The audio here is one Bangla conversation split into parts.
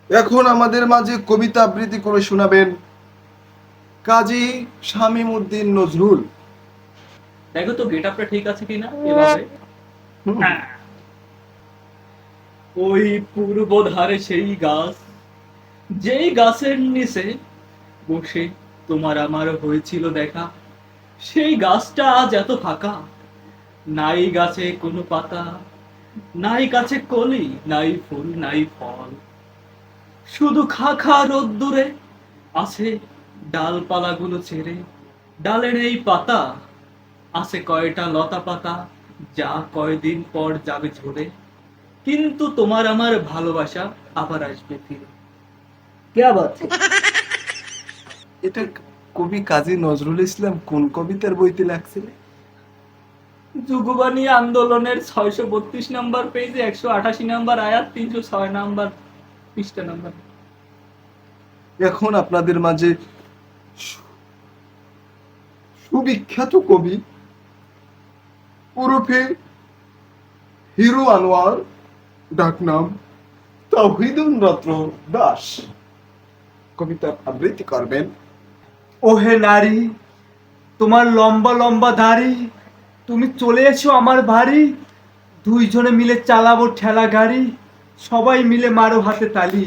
এখন আমাদের মাঝে কবিতা আবৃত্তি করে শোনাবেন কাজী শামীম উদ্দিন নজরুল। দেখো তো গেট আপটা ঠিক আছে কিনা এভাবে। হুম। হ্যাঁ। ওই পূর্ব ধারে সেই গাছ, যেই গাছের নিচে বসে তোমার আমার হয়েছিল দেখা, সেই গাছটা আজ এত ফাঁকা। নাই গাছে কোনো পাতা, নাই গাছে কলি, নাই ফুল নাই ফল, শুধু খা খা রোদ্দুরে আছে ডালপালাগুলো ছেড়ে। ডালে নেই পাতা, আছে কয়টা লতা পাতা, যা কয়দিন পর যাবে ঝরে। কিন্তু তোমার আমার ভালোবাসা আবার আসবে ফিরে। কে বাত है? এটা কবি কাজী নজরুল ইসলাম কোন কবিতার বইতে লাগছিল? যুগবাণী আন্দোলনের 632 নম্বর পেজে 188 নম্বর আয়াত 306 নম্বর পৃষ্ঠা নম্বর। এখন আপনাদের মাঝে সুবিখ্যাত কবি ওরফে হিরো আনোয়ার, ডাকনাম তাওহিদুল রত্ন দাস, কবিতা আবৃত্তি করবেন। ওহে নারী, তোমার লম্বা লম্বা দাড়ি, তুমি চলে এসো আমার বাড়ি। দুইজনে মিলে চালাবো ঠেলা গাড়ি, সবাই মিলে মারো হাতে তালি।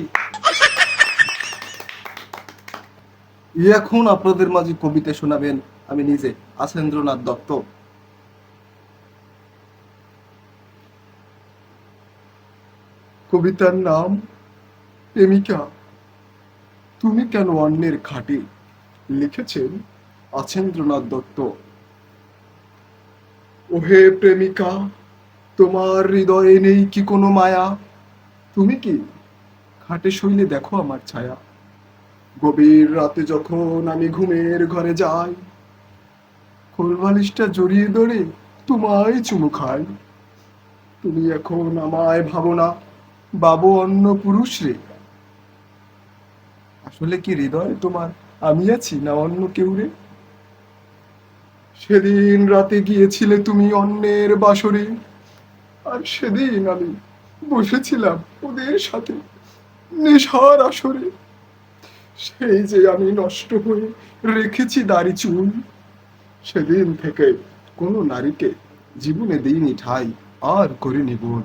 এখন আপনাদের মাঝে কবিতা শোনাবেন আমি নিজে, আছেন্দ্রনাথ দত্ত। কবিতার নাম প্রেমিকা তুমি কেন অন্যের খাটে, লিখেছেন আছেন্দ্রনাথ দত্ত। ওহে প্রেমিকা, তোমার হৃদয়ে নেই কি কোনো মায়া, তুমি কি খাটে শুইলে দেখো আমার ছায়া। গভীর রাতে যখন আমি ঘুমের ঘরে যাই, কোলবালিশটা জড়িয়ে ধরে তোমায় চুমু খাই। তুমি এখন আমায় ভাবো না, বাবু অন্য পুরুষ রে। আসলে কি হৃদয়ে তোমার আমি আছি না অন্য কেউ রে? সেদিন রাতে গিয়েছিলে তুমি অন্যের বাসরে, আর সেদিন আমি বসেছিলাম ওদের সাথে নেশার আসরে। সেই যে আমি নষ্ট হয়ে রেখেছি দাড়ি চুল, সেদিন থেকে কোনো নারীকে জীবনে দিইনি ঠাই, আর করিনি ভুল।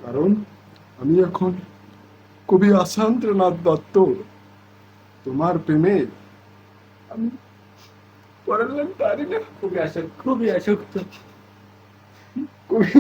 কারণ আমি এখন কবি আসান্দ্রনাথ দত্ত, তোমার প্রেমে আমি পড়ালাম পারি না। খুবই আসক্ত, খুবই আসক্ত। কবি